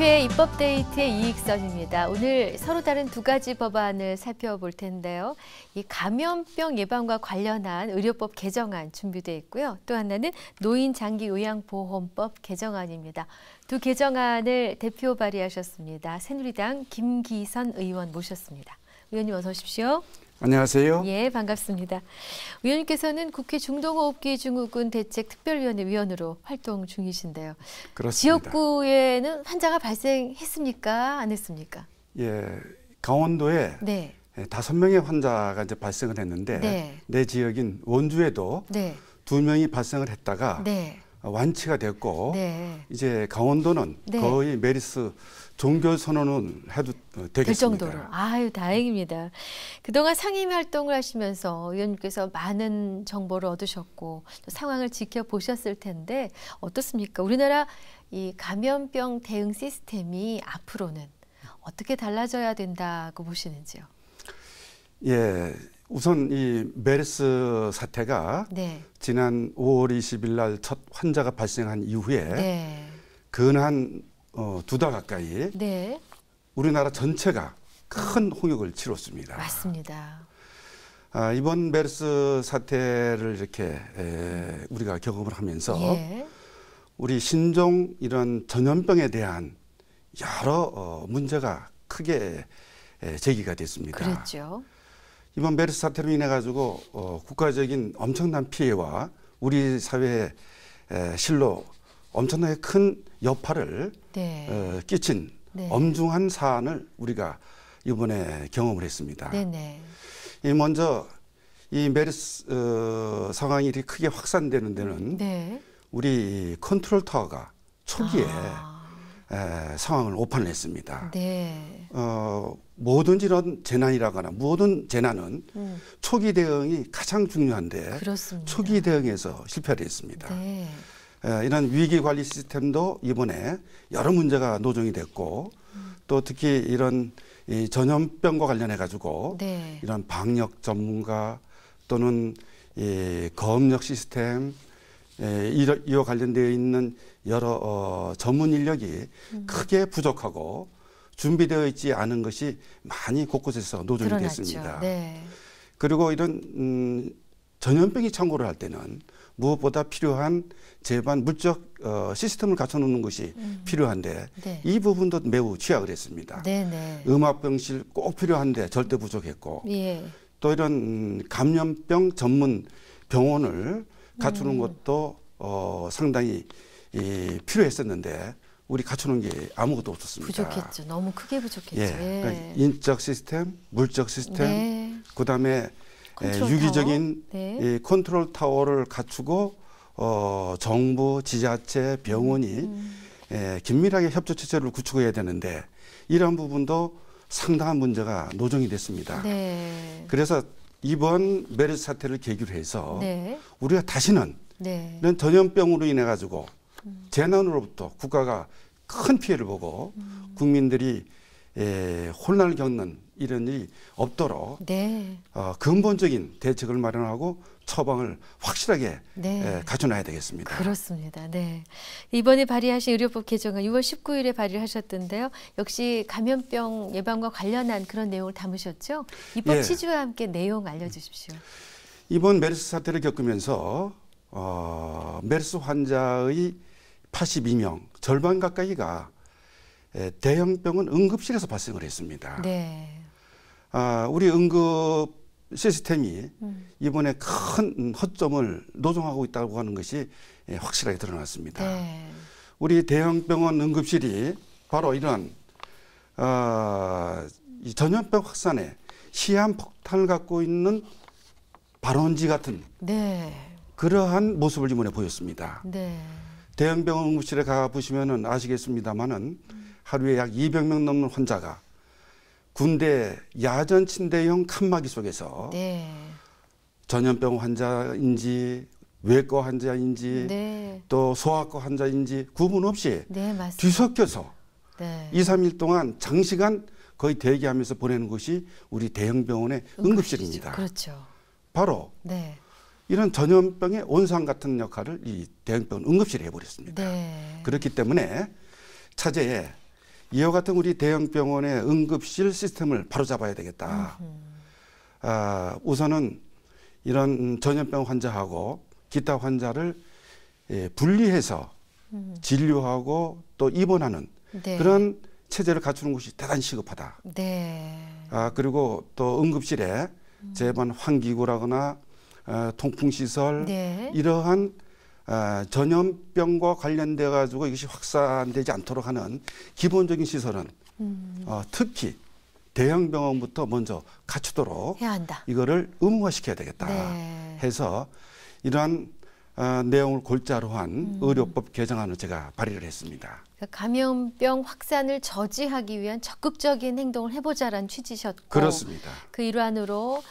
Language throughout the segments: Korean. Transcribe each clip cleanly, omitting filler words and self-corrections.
국회 입법데이트의 이익선입니다. 오늘 서로 다른 두 가지 법안을 살펴볼 텐데요. 이 감염병 예방과 관련한 의료법 개정안 준비되어 있고요. 또 하나는 노인장기요양보험법 개정안입니다. 두 개정안을 대표 발의하셨습니다. 새누리당 김기선 의원 모셨습니다. 의원님 어서 오십시오. 안녕하세요. 예, 반갑습니다. 의원님께서는 국회 중동호흡기 증후군 대책특별위원회 위원으로 활동 중이신데요. 그렇습니다. 지역구에는 환자가 발생했습니까? 안 했습니까? 예, 강원도에 네. 5명의 환자가 이제 발생을 했는데 네. 내 지역인 원주에도 네. 2명이 발생을 했다가 네. 완치가 됐고 네. 이제 강원도는 네. 거의 메르스 종교 선언은 해도 되겠습니다. 될 정도로. 아유, 다행입니다. 그동안 상임 활동을 하시면서 의원님께서 많은 정보를 얻으셨고 또 상황을 지켜보셨을 텐데 어떻습니까? 우리나라 이 감염병 대응 시스템이 앞으로는 어떻게 달라져야 된다고 보시는지요? 예, 우선 이 메르스 사태가 네. 지난 5월 20일 날 첫 환자가 발생한 이후에 네. 근한 2달 가까이 네. 우리나라 전체가 큰 홍역을 치렀습니다. 맞습니다. 이번 메르스 사태를 이렇게 우리가 경험을 하면서 예. 우리 신종 이런 전염병에 대한 여러 문제가 크게 제기가 됐습니다. 그랬죠. 이번 메르스 사태로 인해 가지고 국가적인 엄청난 피해와 우리 사회에 실로 엄청나게 큰 여파를 네. 끼친 네. 엄중한 사안을 우리가 이번에 경험을 했습니다. 네네. 먼저 이 메르스 상황이 이렇게 크게 확산되는 데는 네. 우리 컨트롤 타워가 초기에 상황을 오판을 했습니다. 네. 뭐든지 이런 재난이라거나 모든 재난은 초기 대응이 가장 중요한데 그렇습니다. 초기 대응에서 실패를 했습니다. 네. 이런 위기 관리 시스템도 이번에 여러 문제가 노정이 됐고 또 특히 이런 이 전염병과 관련해 가지고 네. 이런 방역 전문가 또는 이 검역 시스템 이와 관련되어 있는 여러 전문 인력이 크게 부족하고 준비되어 있지 않은 것이 많이 곳곳에서 노정이 드러났죠. 됐습니다. 네. 그리고 이런 전염병이 창궐을 할 때는 무엇보다 필요한 제반 물적 시스템을 갖춰놓는 것이 필요한데 네. 이 부분도 매우 취약을 했습니다. 네네. 음압병실 꼭 필요한데 절대 부족했고 예. 또 이런 감염병 전문 병원을 갖추는 것도 상당히 필요했었는데 우리 갖추는 게 아무것도 없었습니다. 부족했죠. 너무 크게 부족했죠. 예. 예. 그러니까 인적 시스템, 물적 시스템, 네. 그다음에 컨트롤 유기적인 타워. 네. 이 컨트롤 타워를 갖추고 정부, 지자체, 병원이 긴밀하게 협조 체제를 구축해야 되는데 이러한 부분도 상당한 문제가 노정이 됐습니다. 네. 그래서 이번 메르스 사태를 계기로 해서 네. 우리가 다시는 네. 이런 전염병으로 인해 가지고 재난으로부터 국가가 큰 피해를 보고 국민들이 혼란을 겪는 이런 일이 없도록 네. 근본적인 대책을 마련하고 처방을 확실하게 네. 갖춰놔야 되겠습니다. 그렇습니다. 네. 이번에 발의하신 의료법 개정은 6월 19일에 발의를 하셨던데요. 역시 감염병 예방과 관련한 그런 내용을 담으셨죠? 입법 예. 취지와 함께 내용 알려주십시오. 이번 메르스 사태를 겪으면서 메르스 환자의 82명, 절반 가까이가 대형병원 응급실에서 발생을 했습니다. 네. 우리 응급 시스템이 이번에 큰 허점을 노정하고 있다고 하는 것이 확실하게 드러났습니다. 네. 우리 대형병원 응급실이 바로 이런 이 전염병 확산에 시한폭탄을 갖고 있는 발원지 같은 네. 그러한 모습을 이번에 보였습니다. 네. 대형병원 응급실에 가 보시면은 아시겠습니다만은 하루에 약 200명 넘는 환자가 군대 야전 침대형 칸막이 속에서 네. 전염병 환자인지 외과 환자인지 네. 또 소아과 환자인지 구분 없이 네, 맞습니다. 뒤섞여서 네. 2, 3일 동안 장시간 거의 대기하면서 보내는 것이 우리 대형병원의 응급실입니다. 그렇죠. 바로 네. 이런 전염병의 온상 같은 역할을 이 대형병원 응급실이 해버렸습니다. 네. 그렇기 때문에 차제에 이와 같은 우리 대형 병원의 응급실 시스템을 바로잡아야 되겠다. 우선은 이런 전염병 환자하고 기타 환자를 분리해서 진료하고 또 입원하는 네. 그런 체제를 갖추는 것이 대단히 시급하다. 네. 그리고 또 응급실에 재반 환기구라거나 통풍시설 네. 이러한 전염병과 관련돼 가지고 이것이 확산되지 않도록 하는 기본적인 시설은 특히 대형 병원부터 먼저 갖추도록 해야 한다. 이거를 의무화시켜야 되겠다 네. 해서 이러한 내용을 골자로 한 의료법 개정안을 제가 발의를 했습니다. 그러니까 감염병 확산을 저지하기 위한 적극적인 행동을 해보자라는 취지셨고 그렇습니다. 그 일환으로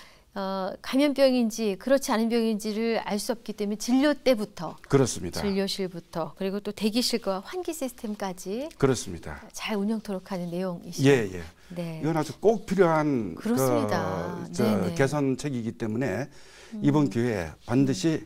감염병인지 그렇지 않은 병인지를 알 수 없기 때문에 진료 때부터 그렇습니다. 진료실부터 그리고 또 대기실과 환기 시스템까지 그렇습니다. 잘 운영토록 하는 내용이시죠. 예. 네. 이건 아주 꼭 필요한 그렇습니다. 네네. 개선책이기 때문에 이번 기회에 반드시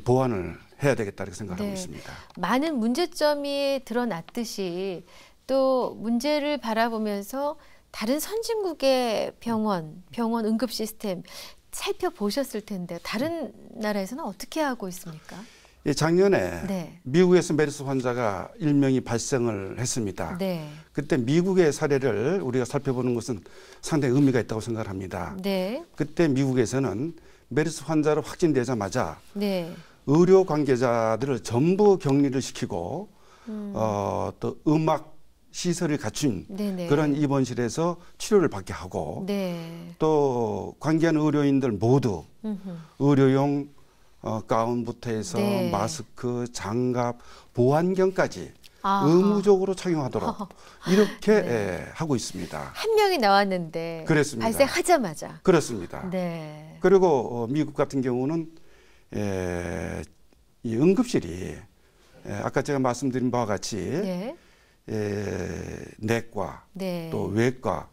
보완을 해야 되겠다 이렇게 생각하고 네. 있습니다. 많은 문제점이 드러났듯이 또 문제를 바라보면서 다른 선진국의 병원 응급 시스템 살펴보셨을 텐데 다른 나라에서는 어떻게 하고 있습니까? 작년에 네. 미국에서 메르스 환자가 1명이 발생을 했습니다. 네. 그때 미국의 사례를 우리가 살펴보는 것은 상당히 의미가 있다고 생각을 합니다. 네. 그때 미국에서는 메르스 환자로 확진되자마자 네. 의료 관계자들을 전부 격리를 시키고 또 음악 시설을 갖춘 네네. 그런 입원실에서 치료를 받게 하고 네. 또 관계한 의료인들 모두 의료용 가운부터 해서 네. 마스크, 장갑, 보안경까지 아하. 의무적으로 착용하도록 이렇게 하고 있습니다. 한 명이 나왔는데 그렇습니다. 발생하자마자. 그렇습니다. 네. 그리고 미국 같은 경우는 이 응급실이 아까 제가 말씀드린 바와 같이 네. 내과 네. 또 외과,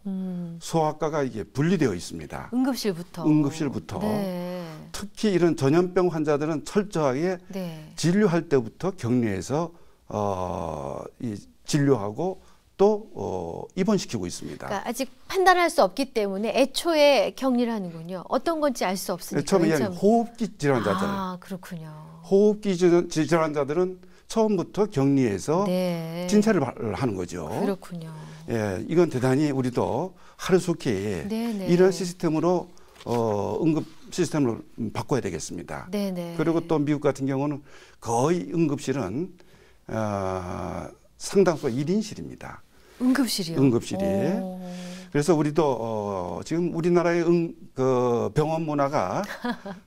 소아과가 이게 분리되어 있습니다. 응급실부터. 응급실부터. 네. 특히 이런 전염병 환자들은 철저하게 네. 진료할 때부터 격리해서 이 진료하고 또 입원시키고 있습니다. 그러니까 아직 판단할 수 없기 때문에 애초에 격리를 하는군요. 어떤 건지 알 수 없으니까. 처음에 맨 처음. 호흡기 질환자들, 그렇군요. 호흡기 질환자들은 처음부터 격리해서 네. 진찰을 하는 거죠. 그렇군요. 예, 이건 대단히 우리도 하루속히 네네. 이런 시스템으로 응급 시스템을 바꿔야 되겠습니다. 네네. 그리고 또 미국 같은 경우는 거의 응급실은 상당수 1인실입니다. 응급실이요? 응급실이. 오. 그래서 우리도 지금 우리나라의 병원 문화가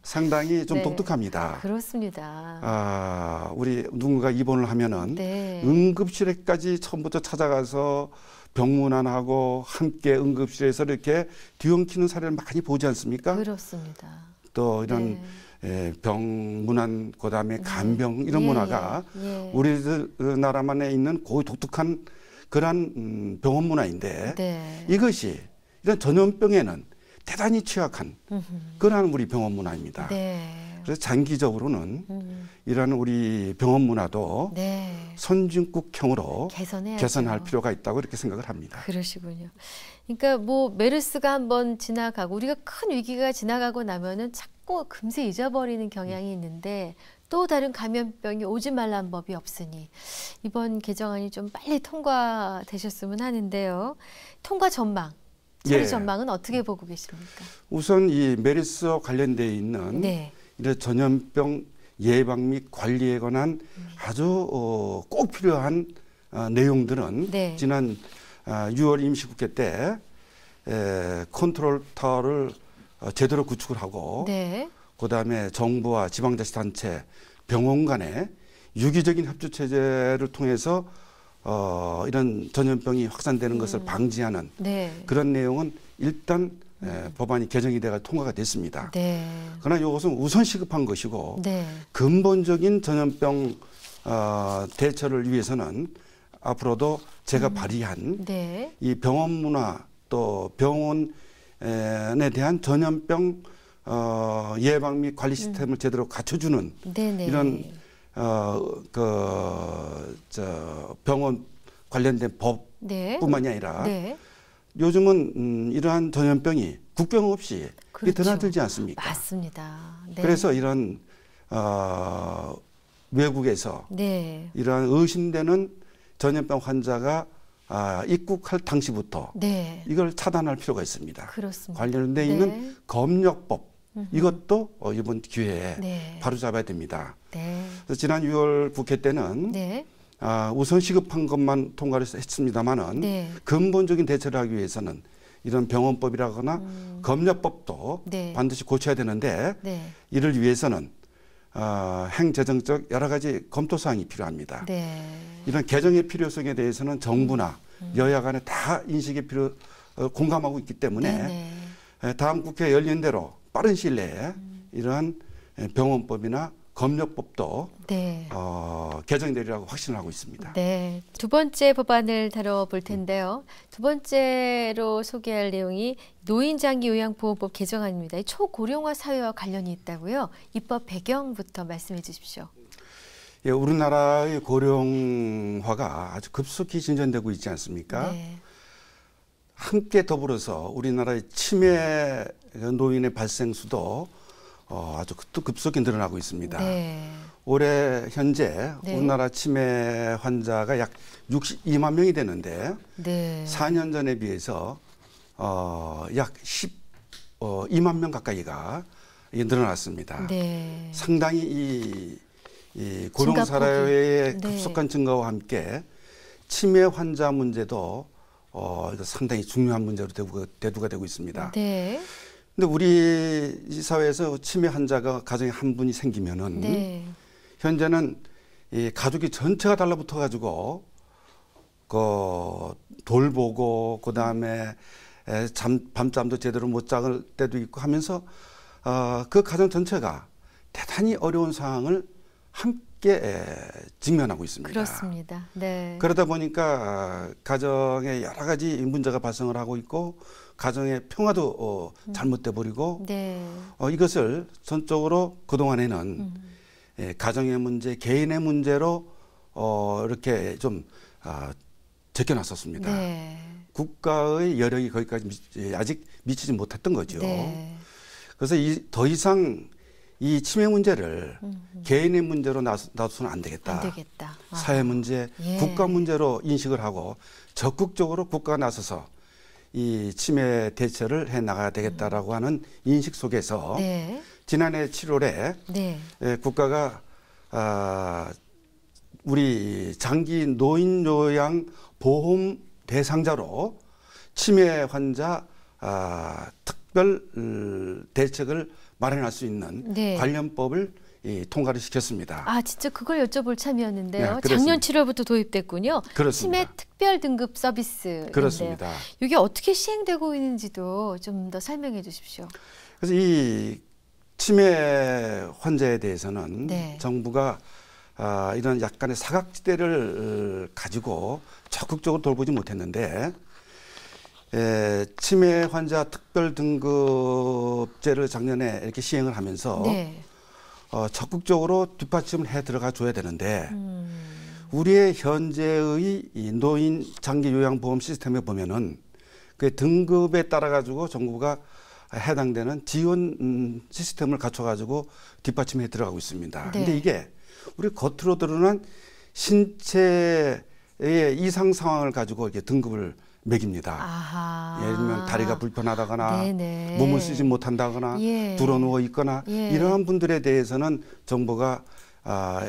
상당히 좀 네. 독특합니다. 그렇습니다. 우리 누군가 입원을 하면은 네. 응급실에까지 처음부터 찾아가서 병문안하고 함께 응급실에서 이렇게 뒤엉키는 사례를 많이 보지 않습니까? 그렇습니다. 또 이런 네. 병문안 그다음에 간병 이런 예, 문화가 예. 우리들 나라만에 있는 거의 독특한 그런 병원 문화인데 네. 이것이 이런 전염병에는 대단히 취약한 그러한 우리 병원 문화입니다. 네. 그래서 장기적으로는 이러한 우리 병원 문화도 네. 선진국형으로 개선해야죠. 개선할 필요가 있다고 이렇게 생각을 합니다. 그러시군요. 그러니까 뭐 메르스가 한번 지나가고 우리가 큰 위기가 지나가고 나면은 자꾸 금세 잊어버리는 경향이 있는데 또 다른 감염병이 오지 말라는 법이 없으니 이번 개정안이 좀 빨리 통과되셨으면 하는데요. 통과 전망, 처리 예. 전망은 어떻게 보고 계십니까? 우선 이 메르스와 관련되어 있는 네. 이런 전염병 예방 및 관리에 관한 아주 꼭 필요한 내용들은 네. 지난 6월 임시국회 때 컨트롤 타워를 제대로 구축을 하고 네. 그다음에 정부와 지방자치단체, 병원 간의 유기적인 협조체제를 통해서 이런 전염병이 확산되는 것을 방지하는 네. 그런 내용은 일단 법안이 개정이 돼가 통과가 됐습니다. 네. 그러나 이것은 우선 시급한 것이고 네. 근본적인 전염병 대처를 위해서는 앞으로도 제가 발의한 네. 이 병원 문화 또 병원에 대한 전염병 예방 및 관리 시스템을 제대로 갖춰주는 네네. 이런 병원 관련된 법 네. 뿐만이 아니라 네. 요즘은 이러한 전염병이 국경 없이 그렇죠. 드나들지 않습니까? 맞습니다. 네. 그래서 이런 외국에서 네. 이러한 의심되는 전염병 환자가 입국할 당시부터 네. 이걸 차단할 필요가 있습니다. 그렇습니다. 관련돼 있는 검역법 이것도 이번 기회에 네. 바로 잡아야 됩니다. 네. 그래서 지난 6월 국회 때는 네. 우선 시급한 것만 통과를 했습니다마는 네. 근본적인 대처를 하기 위해서는 이런 병원법이라거나 검역법도 네. 반드시 고쳐야 되는데 네. 이를 위해서는 행재정적 여러 가지 검토 사항이 필요합니다. 네. 이런 개정의 필요성에 대해서는 정부나 여야 간에 다 인식의 공감하고 있기 때문에 네. 다음 국회 열린 대로 빠른 시일 내에 이러한 병원법이나 검역법도 네. 개정되리라고 확신을 하고 있습니다. 네. 두 번째 법안을 다뤄볼 텐데요. 두 번째로 소개할 내용이 노인장기요양보호법 개정안입니다. 이 초고령화 사회와 관련이 있다고요. 입법 배경부터 말씀해 주십시오. 예, 우리나라의 고령화가 아주 급속히 진전되고 있지 않습니까? 네. 함께 더불어서 우리나라의 치매 노인의 발생 수도 아주 급속히 늘어나고 있습니다. 네. 올해 현재 네. 우리나라 치매 환자가 약 62만 명이 되는데 네. 4년 전에 비해서 약 12만 명 가까이가 늘어났습니다. 네. 상당히 이 고령 사회의 네. 급속한 증가와 함께 치매 환자 문제도 이거 상당히 중요한 문제로 대두가 되고 있습니다. 네. 근데 우리 이 사회에서 치매 환자가 가정에 한 분이 생기면은 네. 현재는 이 가족이 전체가 달라붙어 가지고 돌보고 그다음에 밤잠도 제대로 못 잘 때도 있고 하면서 그 가정 전체가 대단히 어려운 상황을 함께 직면하고 있습니다. 그렇습니다. 네. 그러다 보니까 가정에 여러 가지 문제가 발생을 하고 있고 가정의 평화도 잘못돼 버리고 네. 이것을 전적으로 그동안에는 가정의 문제, 개인의 문제로 이렇게 좀 제껴놨었습니다. 네. 국가의 여력이 거기까지 아직 미치지 못했던 거죠. 네. 그래서 더 이상 이 치매 문제를 개인의 문제로 놔두서는 안 되겠다. 안 되겠다. 사회 문제, 예. 국가 문제로 인식을 하고 적극적으로 국가가 나서서 이 치매 대처를 해 나가야 되겠다라고 하는 인식 속에서 네. 지난해 7월에 네. 국가가 우리 장기 노인 요양 보험 대상자로 치매 환자 특별 대책을 마련할 수 있는 네. 관련법을 통과를 시켰습니다. 진짜 그걸 여쭤볼 참이었는데요. 네, 작년 7월부터 도입됐군요. 그렇습니다. 치매 특별 등급 서비스인데요. 그렇습니다. 이게 어떻게 시행되고 있는지도 좀 더 설명해 주십시오. 그래서 이 치매 환자에 대해서는 네. 정부가 이런 약간의 사각지대를 가지고 적극적으로 돌보지 못했는데 치매 환자 특별 등급제를 작년에 이렇게 시행을 하면서 네. 적극적으로 뒷받침을 해 들어가 줘야 되는데 우리의 현재의 이 노인 장기 요양보험 시스템에 보면은 그 등급에 따라 가지고 정부가 해당되는 지원 시스템을 갖춰 가지고 뒷받침해 들어가고 있습니다. 네. 근데 이게 우리 겉으로 드러난 신체의 이상 상황을 가지고 이렇게 등급을 매깁니다. 아하. 예를 들면 다리가 불편하다거나 네네. 몸을 쓰지 못한다거나 예. 드러누워 있거나 예. 이러한 분들에 대해서는 정부가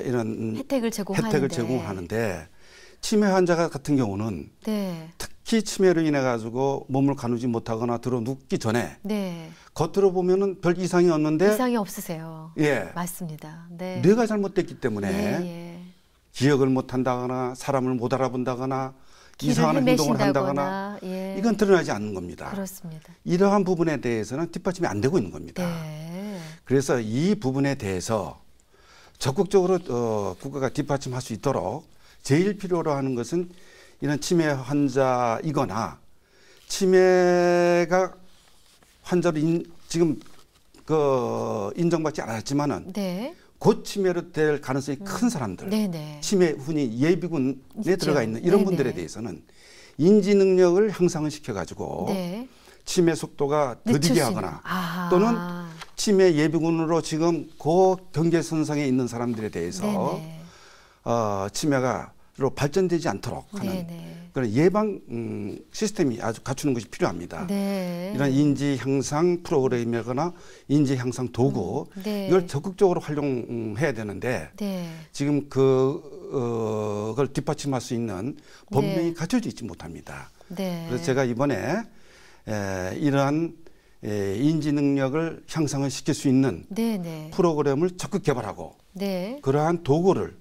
이런 혜택을 제공하는데 치매 환자 같은 경우는 네. 특히 치매로 인해 가지고 몸을 가누지 못하거나 드러눕기 전에 네. 겉으로 보면은 별 이상이 없는데 이상이 없으세요. 예, 맞습니다. 네. 뇌가 잘못됐기 때문에 예, 예. 기억을 못한다거나 사람을 못 알아본다거나 길을 이상한 행동을 헤매신다거나, 한다거나 예. 이건 드러나지 않는 겁니다. 그렇습니다. 이러한 부분에 대해서는 뒷받침이 안 되고 있는 겁니다. 네. 그래서 이 부분에 대해서 적극적으로 국가가 뒷받침할 수 있도록 제일 필요로 하는 것은 이런 치매 환자이거나 치매가 환자로 지금 인정받지 않았지만은 네. 곧 치매로 될 가능성이 큰 사람들, 네네. 치매 흔히 예비군에 있죠. 들어가 있는 이런 네네. 분들에 대해서는 인지 능력을 향상을 시켜가지고 네. 치매 속도가 더디게 하거나 아. 또는 치매 예비군으로 지금 경계선상에 있는 사람들에 대해서 치매가로 발전되지 않도록 하는 네네. 그런 예방 시스템이 아주 갖추는 것이 필요합니다. 네. 이런 인지 향상 프로그램이거나 인지 향상 도구 네. 이걸 적극적으로 활용해야 되는데 네. 지금 그걸 뒷받침할 수 있는 법령이 네. 갖춰져 있지 못합니다. 네. 그래서 제가 이번에 이러한 인지 능력을 향상을 시킬 수 있는 네네. 프로그램을 적극 개발하고 네. 그러한 도구를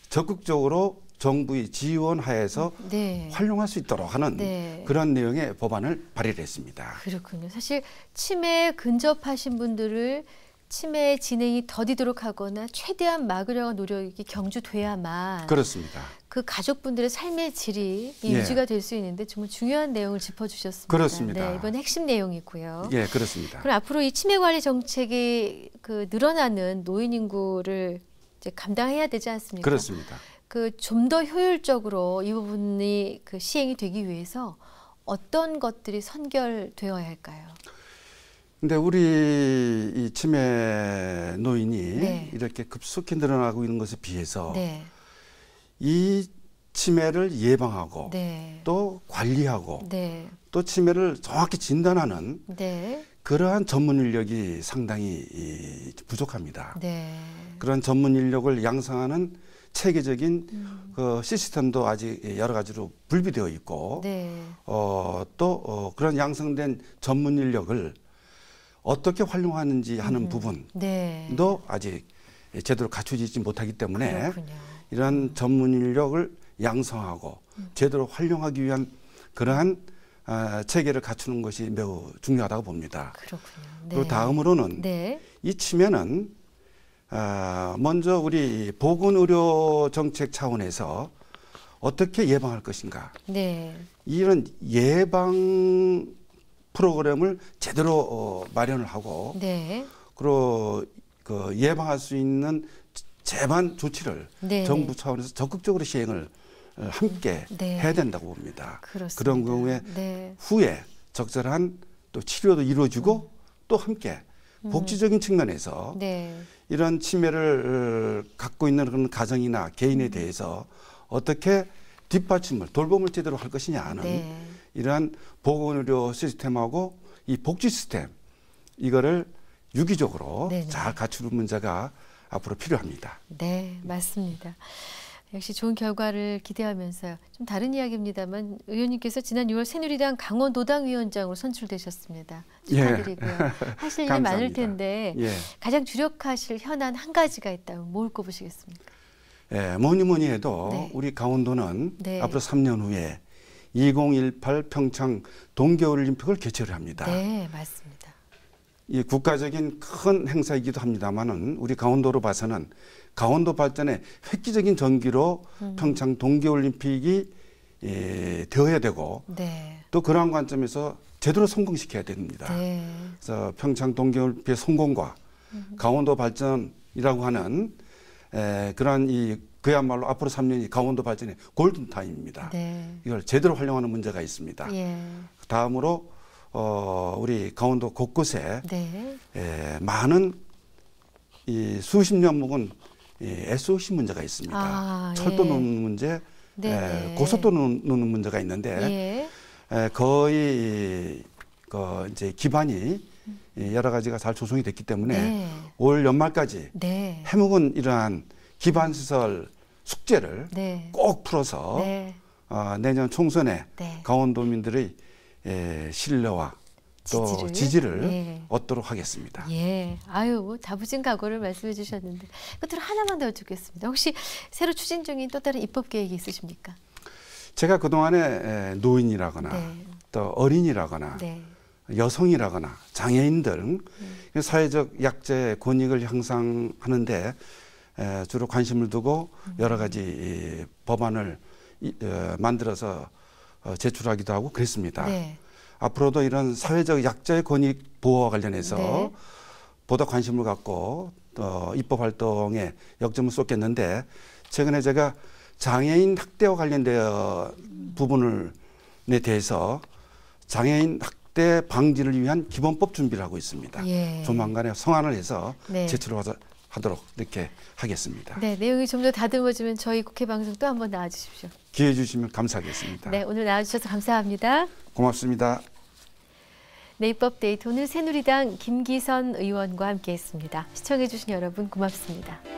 적극적으로 정부의 지원하에서 네. 활용할 수 있도록 하는 네. 그런 내용의 법안을 발의를 했습니다. 그렇군요. 사실 치매에 근접하신 분들을 치매 진행이 더디도록 하거나 최대한 막으려는 노력이 경주돼야만 그렇습니다. 그 가족분들의 삶의 질이 예. 유지가 될 수 있는데 정말 중요한 내용을 짚어주셨습니다. 그렇습니다. 네, 이번 핵심 내용이고요. 예, 그렇습니다. 그럼 앞으로 이 치매 관리 정책이 그 늘어나는 노인 인구를 이제 감당해야 되지 않습니까? 그렇습니다. 그 좀 더 효율적으로 이 부분이 그 시행이 되기 위해서 어떤 것들이 선결되어야 할까요? 근데 우리 이 치매 노인이 네. 이렇게 급속히 늘어나고 있는 것에 비해서 네, 이 치매를 예방하고 네, 또 관리하고 네, 또 치매를 정확히 진단하는 네, 그러한 전문 인력이 상당히 부족합니다. 네, 그런 전문 인력을 양성하는 체계적인 그 시스템도 아직 여러 가지로 불비되어 있고 네, 그런 양성된 전문 인력을 어떻게 활용하는지 하는 부분도 네. 아직 제대로 갖춰지지 못하기 때문에 그렇군요. 이런 전문 인력을 양성하고 제대로 활용하기 위한 그러한 체계를 갖추는 것이 매우 중요하다고 봅니다. 그렇군요. 네. 그리고 다음으로는 네, 이 치매는 먼저 우리 보건의료 정책 차원에서 어떻게 예방할 것인가. 네, 이런 예방 프로그램을 제대로 마련을 하고 네, 그리고 그 예방할 수 있는 재반 조치를 네. 정부 차원에서 적극적으로 시행을 함께 네. 해야 된다고 봅니다. 그렇습니다. 그런 경우에 네, 후에 적절한 또 치료도 이루어지고 또 함께 복지적인 측면에서 네, 이런 치매를 갖고 있는 그런 가정이나 개인에 대해서 어떻게 뒷받침을 돌봄을 제대로 할 것이냐 하는 네. 이러한 보건의료 시스템하고 이 복지 시스템 이거를 유기적으로 네네. 잘 갖추는 문제가 앞으로 필요합니다. 네, 맞습니다. 역시 좋은 결과를 기대하면서요. 좀 다른 이야기입니다만 의원님께서 지난 6월 새누리당 강원도당 위원장으로 선출되셨습니다. 축하드리고요. 하실 일 많을 감사합니다. 텐데 예. 가장 주력하실 현안 한 가지가 있다면 뭘 꼽으시겠습니까? 예, 뭐니 해도 네. 우리 강원도는 네. 앞으로 3년 후에 2018 평창 동계올림픽을 개최를 합니다. 네, 맞습니다. 이 국가적인 큰 행사이기도 합니다만은 우리 강원도로 봐서는 강원도 발전에 획기적인 전기로 평창 동계올림픽이 되어야 되고 네, 또 그러한 관점에서 제대로 성공시켜야 됩니다. 네, 그래서 평창 동계올림픽의 성공과 강원도 발전이라고 하는 그러한 그야말로 앞으로 3년이 강원도 발전의 골든타임입니다. 네, 이걸 제대로 활용하는 문제가 있습니다. 예, 다음으로 우리 강원도 곳곳에 네, 많은 이 수십 년 묵은 SOC 문제가 있습니다. 아, 철도 예. 놓는 문제, 네. 고속도 놓는 문제가 있는데 예, 거의 이제 기반이 여러 가지가 잘 조성이 됐기 때문에 네, 올 연말까지 네, 해묵은 이러한 기반 시설 숙제를 네, 꼭 풀어서 네, 내년 총선에 네. 강원도민들의 신뢰와 또 지지를 예. 얻도록 하겠습니다. 예, 아유, 다부진 각오를 말씀해 주셨는데 끝으로 하나만 더 여쭙겠습니다. 혹시 새로 추진 중인 또 다른 입법 계획이 있으십니까? 제가 그동안에 노인이라거나 네. 또 어린이라거나 네, 여성이라거나 장애인 등 사회적 약자의 권익을 향상하는데 주로 관심을 두고 여러 가지 법안을 만들어서 제출하기도 하고 그랬습니다. 네, 앞으로도 이런 사회적 약자의 권익 보호와 관련해서 네. 보다 관심을 갖고 입법 활동에 역점을 쏟겠는데 최근에 제가 장애인 학대와 관련된 부분을 대해서 장애인 학대 방지를 위한 기본법 준비를 하고 있습니다. 예. 조만간에 성안을 해서 네. 제출하도록 이렇게 하겠습니다. 네, 내용이 좀 더 다듬어지면 저희 국회 방송 또 한번 나와주십시오. 기회 주시면 감사하겠습니다. 네, 오늘 나와주셔서 감사합니다. 고맙습니다. 네, 입법데이트 오늘 새누리당 김기선 의원과 함께했습니다. 시청해주신 여러분 고맙습니다.